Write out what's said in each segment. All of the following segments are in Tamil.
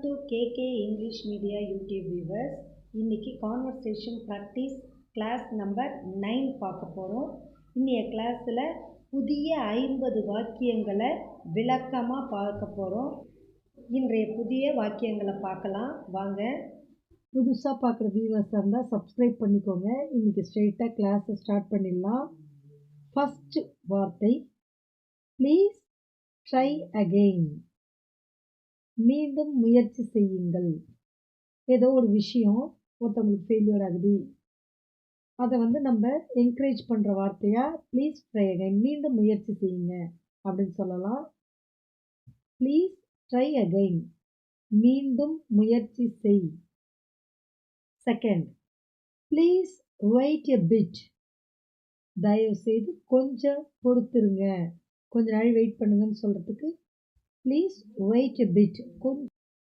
to KK English Media YouTube viewers. இன்னைக்கு கான்வர்சேஷன் ப்ராக்டிஸ் கிளாஸ் நம்பர் 9 பார்க்க போகிறோம். இன்னைய கிளாஸில் புதிய 50 வாக்கியங்களை விளக்கமாக பார்க்க போகிறோம். இன்றைய புதிய வாக்கியங்களை பார்க்கலாம் வாங்க. புதுசாக பார்க்குற வியூவர்ஸாக இருந்தால் சப்ஸ்கிரைப் பண்ணிக்கோங்க. இன்றைக்கி ஸ்ட்ரெயிட்டாக கிளாஸை ஸ்டார்ட் பண்ணிடலாம். ஃபஸ்ட்டு வார்த்தை ப்ளீஸ் ட்ரை அகெயின். மீண்டும் முயற்சி செய்யுங்கள். ஏதோ ஒரு விஷயம் ஒருத்தவங்களுக்கு ஃபெயிலியர் ஆகுது, அதை நம்ம என்கரேஜ் பண்ணுற வார்த்தையாக ப்ளீஸ் ட்ரை அகைன், மீண்டும் முயற்சி செய்யுங்க அப்படின்னு சொல்லலாம். ப்ளீஸ் ட்ரை அகைன், மீண்டும் முயற்சி செய். Second, please wait a bit. தயவு செய்து கொஞ்சம் பொறுத்துருங்க, கொஞ்ச நாள் வெயிட் பண்ணுங்கன்னு சொல்கிறதுக்கு please wait a bit.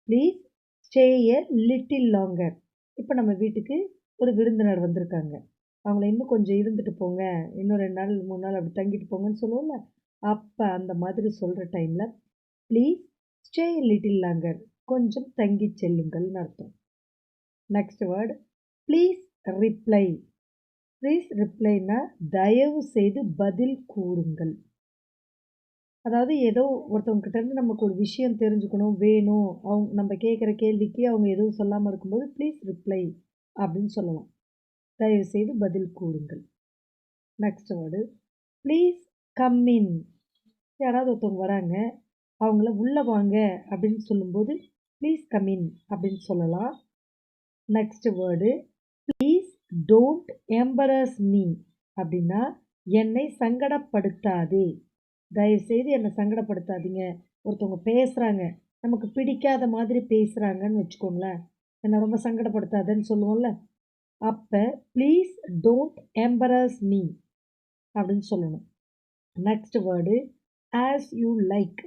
Please stay a little longer. இப்போ நம்ம வீட்டுக்கு ஒரு விருந்தினர் வந்திருக்காங்க, அவங்கள இன்னும் கொஞ்சம் இருந்துட்டு போங்க, இன்னும் 2 நாள் 3 நாள் அப்படி தங்கிட்டு போங்கன்னு சொல்லுவோம்ல, அப்போ அந்த மாதிரி சொல்கிற டைமில் please stay a little longer, கொஞ்சம் தங்கி செல்லுங்கள்னு அர்த்தம். Next word please reply. Please ரிப்ளைனா தயவு செய்து பதில் கூறுங்கள். அதாவது ஏதோ ஒருத்தவங்ககிட்டேருந்து நமக்கு ஒரு விஷயம் தெரிஞ்சுக்கணும், வேணும், அவங்க நம்ம கேட்குற கேள்விக்கு அவங்க எதுவும் சொல்லாமல் இருக்கும்போது ப்ளீஸ் ரிப்ளை அப்படின்னு சொல்லலாம். தயவு செய்து பதில் கூறுங்கள். Next word please come in. யாராவது ஒருத்தவங்க வராங்க, அவங்கள உள்ளே வாங்க அப்படின்னு சொல்லும்போது ப்ளீஸ் கம் இன் அப்படின்னு சொல்லலாம். Next word please don't empress me. அப்படின்னா என்னை சங்கடப்படுத்தாதே, தயவுசெய்து என்னை சங்கடப்படுத்தாதீங்க. ஒருத்தவங்க பேசுகிறாங்க, நமக்கு பிடிக்காத மாதிரி பேசுகிறாங்கன்னு வச்சுக்கோங்களேன், என்னை ரொம்ப சங்கடப்படுத்தாதேன்னு சொல்லுவோம்ல, அப்போ ப்ளீஸ் டோன்ட் எம்பரஸ் மீ அப்படின்னு சொல்லணும். Next word as you like.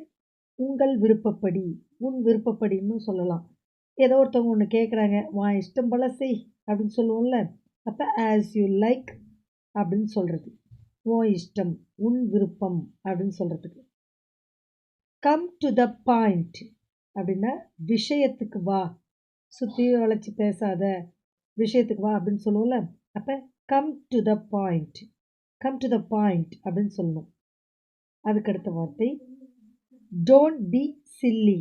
உங்கள் விருப்பப்படி, உன் விருப்பப்படின்னு சொல்லலாம். ஏதோ ஒருத்தவங்க ஒன்று கேட்குறாங்க, வா இஷ்டம் போல செய் அப்படின்னு சொல்லுவோம்ல, அப்போ ஆஸ் யூ லைக் அப்படின்னு சொல்கிறது. உன் இஷ்டம், உன் விருப்பம் அப்படின்னு சொல்கிறதுக்கு. கம் டு த பாயிண்ட் அப்படின்னா விஷயத்துக்கு வா, சுற்றி வளைச்சி பேசாத, விஷயத்துக்கு வா அப்படின்னு சொல்லுவோம்ல, அப்போ come to the point, come to the point அப்படின்னு சொல்லணும். அதுக்கடுத்த வார்த்தை don't be silly.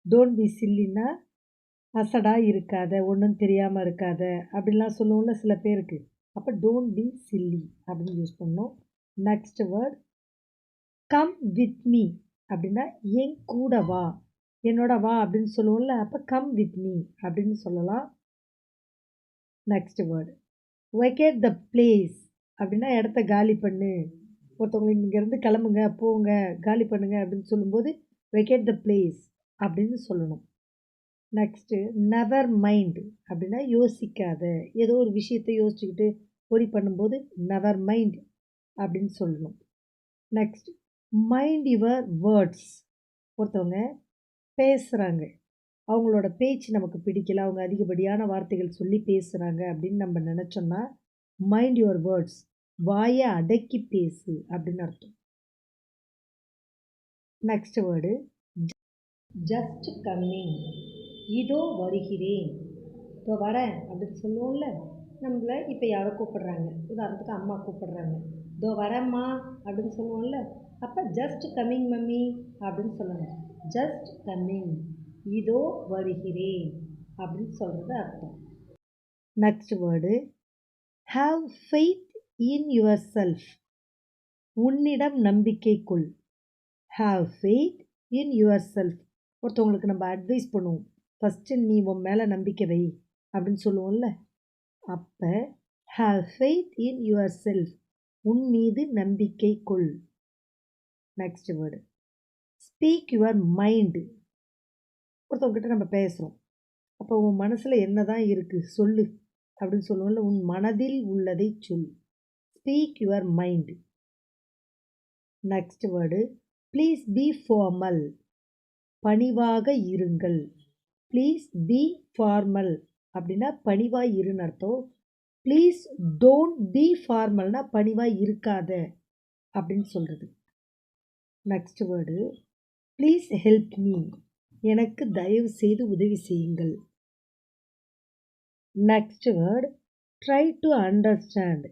Don't be சில்லின்னா அசடாக இருக்காத, ஒன்றும் தெரியாமல் இருக்காத அப்படின்லாம் சொல்லுவோம்ல சில பேருக்கு, அப்போ டோன்ட் பி சில்லி அப்படின்னு யூஸ் பண்ணோம். Next word come with me. அப்படின்னா என் கூட வா, என்னோட வா அப்படின்னு சொல்லுவோம்ல, அப்போ கம் வித் மீ அப்படின்னு சொல்லலாம். Next word vacate the place. அப்படின்னா இடத்த காலி பண்ணு, ஒருத்தவங்க இங்கேருந்து கிளம்புங்க, போங்க, காலி பண்ணுங்க அப்படின்னு சொல்லும்போது வெக்கேட் த பிளேஸ் அப்படின்னு சொல்லணும். Next never mind. அப்படின்னா யோசிக்காத, ஏதோ ஒரு விஷயத்தை யோசிச்சுக்கிட்டு ஒரி பண்ணும்போது நெவர் மைண்ட் அப்படின்னு சொல்லணும். Next mind your words. ஒருத்தவங்க பேசுகிறாங்க, அவங்களோட பேச்சு நமக்கு பிடிக்கல, அவங்க அதிகப்படியான வார்த்தைகள் சொல்லி பேசுகிறாங்க அப்படின்னு நம்ம நினச்சோம்னா மைண்ட் யுவர் வேர்ட்ஸ், வாயை அடக்கி பேசு அப்படின்னு அர்த்தம். Next word just coming. இதோ வருகிறேன், இப்போ வரேன் அப்படின்னு சொல்லுவோம்ல, நம்மளை இப்போ யாரோ கூப்பிடுறாங்க, உதாரணத்துக்கு அம்மா கூப்பிடுறாங்க, இதோ வரேம்மா அப்படின்னு சொல்லுவோம்ல, அப்போ ஜஸ்ட் கம்மிங் மம்மி அப்படின்னு சொல்லணும். ஜஸ்ட் கம்மிங், இதோ வருகிறேன் அப்படின்னு சொல்கிறது அர்த்தம். Next word have faith in your self. உன்னிடம் நம்பிக்கை கொள். Have faith in your self. ஒருத்தவங்களுக்கு நம்ம அட்வைஸ் பண்ணுவோம், ஃபஸ்ட்டு நீ உன் மேலே நம்பிக்கை வை அப்படின்னு சொல்லுவோம்ல, அப்போ have faith in yourself, உன் மீது நம்பிக்கை கொள். Next word speak your mind. ஒருத்தவங்ககிட்ட நம்ம பேசுகிறோம், அப்போ உன் மனசில் என்ன தான் இருக்குது சொல்லு அப்படின்னு சொல்லுவோம்ல, உன் மனதில் உள்ளதை சொல். Speak your mind. Next word please be formal. பணிவாக இருங்கள். ப்ளீஸ் பி ஃபார்மல் அப்படின்னா பணிவாக இருன்னு அர்த்தம். ப்ளீஸ் டோன்ட் பி ஃபார்மல்னா பணிவாக இருக்காத அப்படின்னு சொல்கிறது. Next word please help me. எனக்கு தயவு செய்து உதவி செய்யுங்கள். Next word try to understand.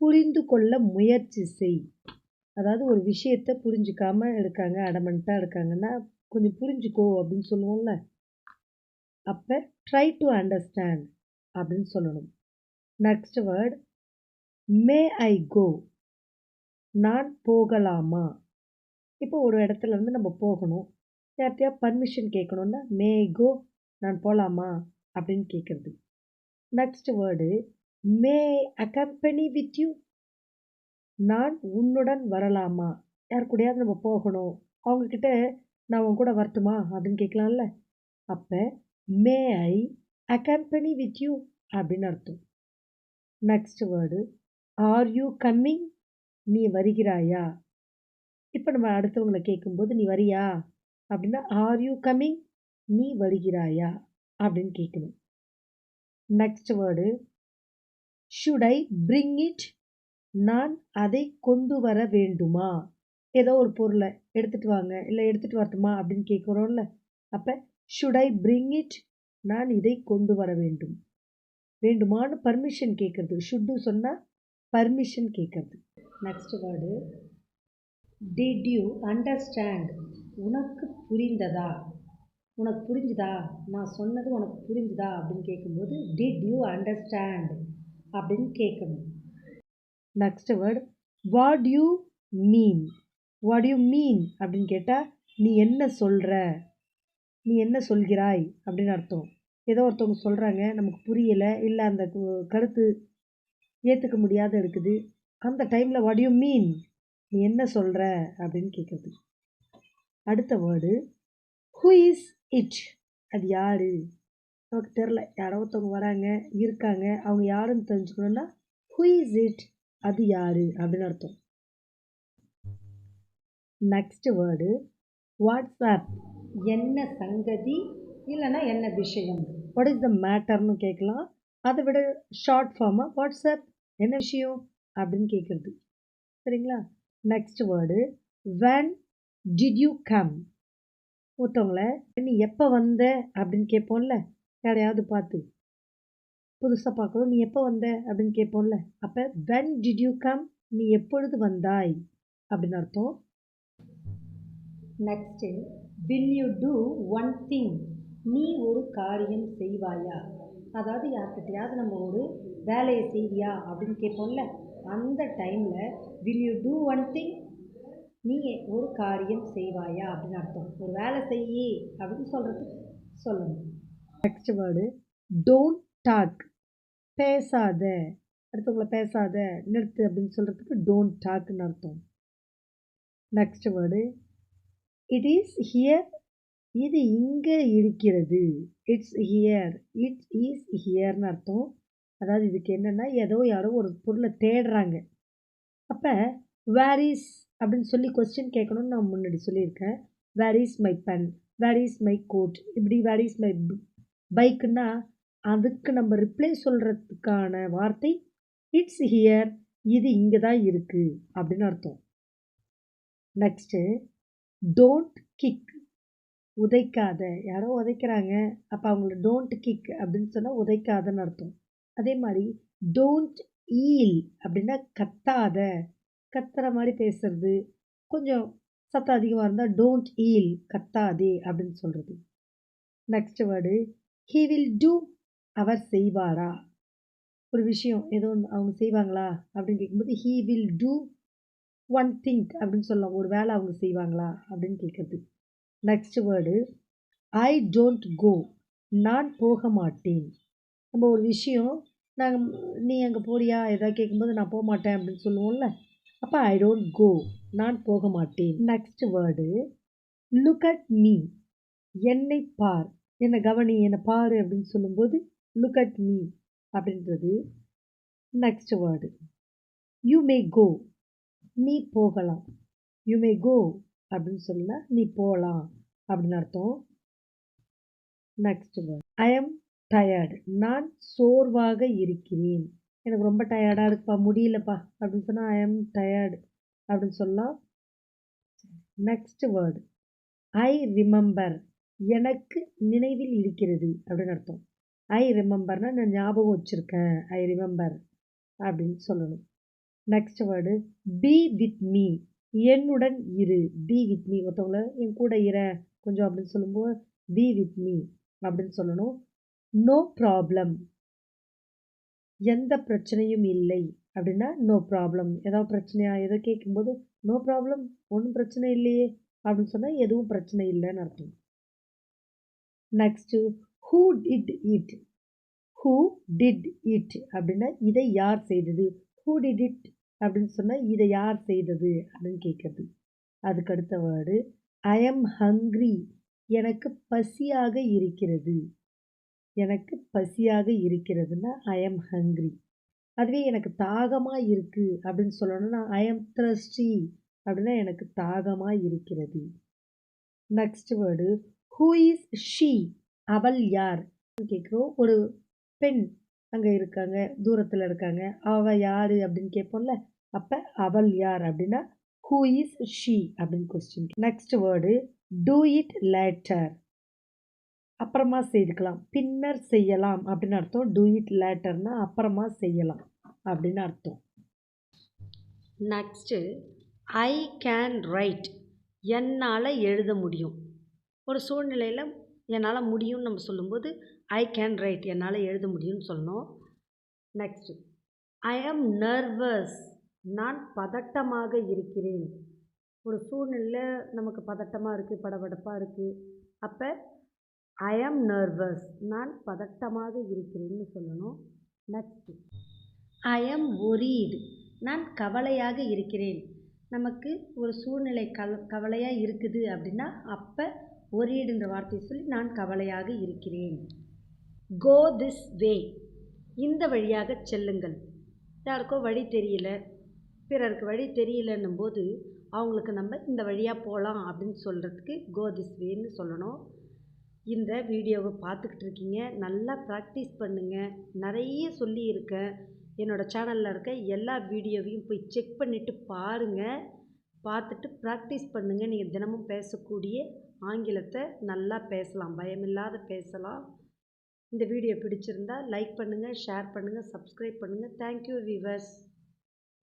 புரிந்து கொள்ள முயற்சி செய். அதாவது ஒரு விஷயத்த புரிஞ்சுக்காம இருக்காங்க, அடமெண்ட்டாக இருக்காங்கன்னா, கொஞ்சம் புரிஞ்சுக்கோ அப்படின்னு சொல்லுவோம்ல. அப்போ ட்ரை டு அண்டர்ஸ்டாண்ட் அப்படின்னு சொல்லணும். நெக்ஸ்ட் வேர்ட் மே ஐ கோ. நான் போகலாமா. இப்போ ஒரு இடத்துல இருந்து நம்ம போகணும், யார்கிட்டயா பர்மிஷன் கேட்கணுன்னா மே ஐ கோ, நான் போகலாமா அப்படின்னு கேட்குறது. Next word May I accompany with you. நான் உன்னுடன் வரலாமா. யார் கூடயாவது நம்ம போகணும், அவங்கக்கிட்ட நான் உன் கூட வரட்டுமா அப்படின்னு கேட்கலாம்ல. அப்போ மே ஐ அக்கம்பெனி வித் யூ அப்படின்னு அர்த்தம். Next word are you coming. நீ வருகிறாயா. இப்போ நம்ம அடுத்தவங்களை கேட்கும்போது நீ வரியா அப்படின்னா ஆர் யூ கம்மிங், நீ வருகிறாயா அப்படின்னு கேட்கணும். Next word should I bring it. நான் அதை கொண்டு வர வேண்டுமா. ஏதோ ஒரு பொருளை எடுத்துகிட்டு வாங்க இல்லை எடுத்துகிட்டு வரட்டுமா அப்படின்னு கேட்குறோம்ல. அப்போ ஷுட் ஐ பிரிங் இட், நான் இதை கொண்டு வர வேண்டும். வேண்டுமான்னு பர்மிஷன் கேட்குறது. ஷுட்டு சொன்னால் பர்மிஷன் கேட்குறது. Next word did you understand. உனக்கு புரிந்ததா. உனக்கு புரிஞ்சுதா, நான் சொன்னது உனக்கு புரிஞ்சுதா அப்படின்னு கேட்கும்போது டிட் யூ அண்டர்ஸ்டாண்ட் அப்படின்னு கேட்கணும். Next word what you mean. What you mean அப்படின்னு கேட்டால் நீ என்ன சொல்கிற, நீ என்ன சொல்கிறாய் அப்படின்னு அர்த்தம். ஏதோ ஒருத்தவங்க சொல்கிறாங்க, நமக்கு புரியலை, இல்லை அந்த கருத்து ஏற்றுக்க முடியாத இருக்குது, அந்த டைமில் வாட் யூ மீன், நீ என்ன சொல்கிற அப்படின்னு கேட்குறது. அடுத்த வேர்டு ஹூ இஸ் இட். அது யார். நமக்கு தெரில, யாரோ ஒருத்தவங்க வராங்க, இருக்காங்க, அவங்க யாருன்னு தெரிஞ்சுக்கணுன்னா ஹூ இஸ் இட், அது யார் அப்படின்னு அர்த்தம். Next word WhatsApp. என்ன சங்கதி இல்லைன்னா என்ன விஷயம். வாட் இஸ் த மேட்டர்னு கேட்கலாம். அதை விட ஷார்ட் ஃபார்மாக வாட்ஸ்அப், என்ன விஷயம் அப்படின்னு கேட்குறது. சரிங்களா. Next word when did you come. ஒருத்தவங்கள நீ எப்போ வந்த அப்படின்னு கேட்போம்ல. யாரையாவது பார்த்து புதுசாக பார்க்குறோம், நீ எப்போ வந்த அப்படின்னு கேட்போம்ல. அப்போ when did you come, நீ எப்பொழுது வந்தாய் அப்படின்னு அர்த்தம். Next will you do one thing. நீ ஒரு காரியம் செய்வாயா. அதாவது யார்கிட்டையாவது நம்ம ஒரு வேலையை செய்வியா அப்படின்னு கேட்போம்ல. அந்த டைமில் will you do one thing, நீ ஒரு காரியம் செய்வாயா அப்படின்னு அர்த்தம். ஒரு வேலை செய்யி அப்படின்னு சொல்கிறதுக்கு சொல்லணும். Next word don't talk. பேசாத. அடுத்தவங்கள பேசாத, நிறுத்து அப்படின்னு சொல்கிறதுக்கு டோன்ட் டாக்னு அர்த்தம். Next word it is here. இது இங்கே இருக்கிறது. இட்ஸ் ஹியர், இட் இஸ் ஹியர்னு அர்த்தம். அதாவது இதுக்கு என்னென்னா ஏதோ யாரோ ஒரு பொருளை தேடுறாங்க. அப்போ வேர் இஸ் அப்படின்னு சொல்லி கொஸ்டின் கேட்கணும்னு நான் முன்னாடி சொல்லியிருக்கேன். Where is my pen, where is my coat, இப்படி வேர் இஸ் மை பைக்குன்னா அதுக்கு நம்ம ரிப்ளை சொல்கிறதுக்கான வார்த்தை இட்ஸ் ஹியர், இது இங்கே தான் இருக்குது அப்படின்னு அர்த்தம். Next don't kick. உதைக்காத. யாரோ உதைக்கிறாங்க, அப்போ அவங்கள டோன்ட் கிக் அப்படின்னு சொன்னால் உதைக்காதன்னு அர்த்தம். அதே மாதிரி டோன்ட் ஈல் அப்படின்னா கத்தாத, கத்துற மாதிரி பேசுறது. கொஞ்சம் சத்தம் அதிகமாக இருந்தால் டோன்ட் ஈல், கத்தாதே அப்படின்னு சொல்கிறது. Next word he will do. அவர் செய்வாரா. ஒரு விஷயம் ஏதோ ஒன்று அவங்க செய்வாங்களா அப்படின்னு கேட்கும்போது he will do one thing அப்படின்னு சொல்லலாம். ஒரு வேலை அவங்க செய்வாங்களா அப்படின்னு கேட்குறது. Next word I don't go. நான் போக மாட்டேன். நம்ம ஒரு விஷயம் நாங்கள் நீ அங்கே போறியா எதாவது கேட்கும்போது நான் போக மாட்டேன் அப்படின்னு சொல்லுவோம்ல. அப்போ ஐ டோன்ட் கோ, நான் போக மாட்டேன். Next word look at me. என்னை பார், என்னை கவனி, என்னை பாரு அப்படின்னு சொல்லும்போது லுக் அட் மீ அப்படின்றது. நெக்ஸ்ட் வேர்டு யூ மே கோ. நீ போகலாம். யூ மே கோ அப்படின்னு சொன்னா நீ போகலாம் அப்படின்னு அர்த்தம். Next word I am tired. நான் சோர்வாக இருக்கிறேன். எனக்கு ரொம்ப டயர்டாக இருக்குப்பா, முடியலப்பா அப்படின்னு சொன்னால் ஐ எம் டயர்டு அப்படின்னு சொல்லலாம். Next word I remember. எனக்கு நினைவில் இருக்கிறது அப்படின்னு அர்த்தம். ஐ ரிமெம்பர்னா நான் ஞாபகம் வச்சுருக்கேன். ஐ ரிமெம்பர் அப்படின்னு சொல்லணும். Next word be with me. என்னுடன் இரு. Be with me. ஒருத்தவங்கள என் கூட கொஞ்சம் அப்படின்னு சொல்லும்போது பி வித் மீ அப்படின்னு சொல்லணும். No problem. எந்த பிரச்சனையும் இல்லை அப்படின்னா நோ ப்ராப்ளம். ஏதாவது பிரச்சனையா ஏதோ கேட்கும்போது நோ ப்ராப்ளம், ஒன்றும் பிரச்சனை இல்லையே அப்படின்னு சொன்னால் எதுவும் பிரச்சனை இல்லைன்னு அர்த்தம். Next who did it. Who did it அப்படின்னா இதை யார் செய்தது. ஹூ டிட் இட் அப்படின்னு சொன்னால் இதை யார் செய்தது அப்படின்னு கேட்குறது. அதுக்கு அடுத்த வேர்டு ஐ எம் ஹங்க்ரி. எனக்கு பசியாக இருக்கிறது. எனக்கு பசியாக இருக்கிறதுன்னா ஐ எம் ஹங்க்ரி. அதுவே எனக்கு தாகமாக இருக்குது அப்படின்னு சொல்லணும்னா ஐ எம் thirsty அப்படின்னா எனக்கு தாகமாக இருக்கிறது. Next word who is she. அவள் யார் கேட்குறோம். ஒரு பெண் அங்கே இருக்காங்க, தூரத்தில் இருக்காங்க. அவள் யார் அப்படின்னு கேட்போம்ல. அப்போ அவள் யார் அப்படின்னா ஹூ இஸ் ஷீ அப்படின்னு question. Next word do it later. அப்புறமா செய்துக்கலாம், பின்னர் செய்யலாம் அப்படின்னு அர்த்தம். டூ இட் லேட்டர்னா அப்புறமா செய்யலாம் அப்படின்னு அர்த்தம். Next I can write. என்னால் எழுத முடியும். ஒரு சூழ்நிலையில் என்னால் முடியும்னு நம்ம சொல்லும்போது ஐ கேன் ரைட், என்னால் எழுத முடியும்னு சொல்லணும். நெக்ஸ்ட்டு ஐ ஆம் நர்வஸ். நான் பதட்டமாக இருக்கிறேன். ஒரு சூழ்நிலையில் நமக்கு பதட்டமாக இருக்குது, படபடப்பாக இருக்குது. அப்போ ஐ ஆம் நர்வஸ், நான் பதட்டமாக இருக்கிறேன்னு சொல்லணும். நெக்ஸ்ட்டு ஐ ஆம் ஒரீடு. நான் கவலையாக இருக்கிறேன். நமக்கு ஒரு சூழ்நிலை கவலையாக இருக்குது அப்படின்னா அப்போ ஒரீடுன்ற வார்த்தையை சொல்லி நான் கவலையாக இருக்கிறேன். Go this way. இந்த வழியாக செல்லுங்கள். யாருக்கோ வழி தெரியல, பிறருக்கு வழி தெரியலன்னும் போது அவங்களுக்கு நம்ம இந்த வழியாக போகலாம் அப்படின்னு சொல்கிறதுக்கு கோ திஸ் வேன்னு சொல்லணும். இந்த வீடியோவை பார்த்துக்கிட்டு இருக்கீங்க, நல்லா ப்ராக்டிஸ் பண்ணுங்கள். நிறைய சொல்லியிருக்கேன். என்னோடய சேனலில் இருக்க எல்லா வீடியோவையும் போய் செக் பண்ணிவிட்டு பாருங்கள். பார்த்துட்டு ப்ராக்டிஸ் பண்ணுங்கள். நீங்கள் தினமும் பேசக்கூடிய ஆங்கிலத்தை நல்லா பேசலாம், பயமில்லாத பேசலாம். இந்த வீடியோ பிடிச்சிருந்தா லைக் பண்ணுங்கள், ஷேர் பண்ணுங்கள், சப்ஸ்கிரைப் பண்ணுங்கள். Thank you viewers.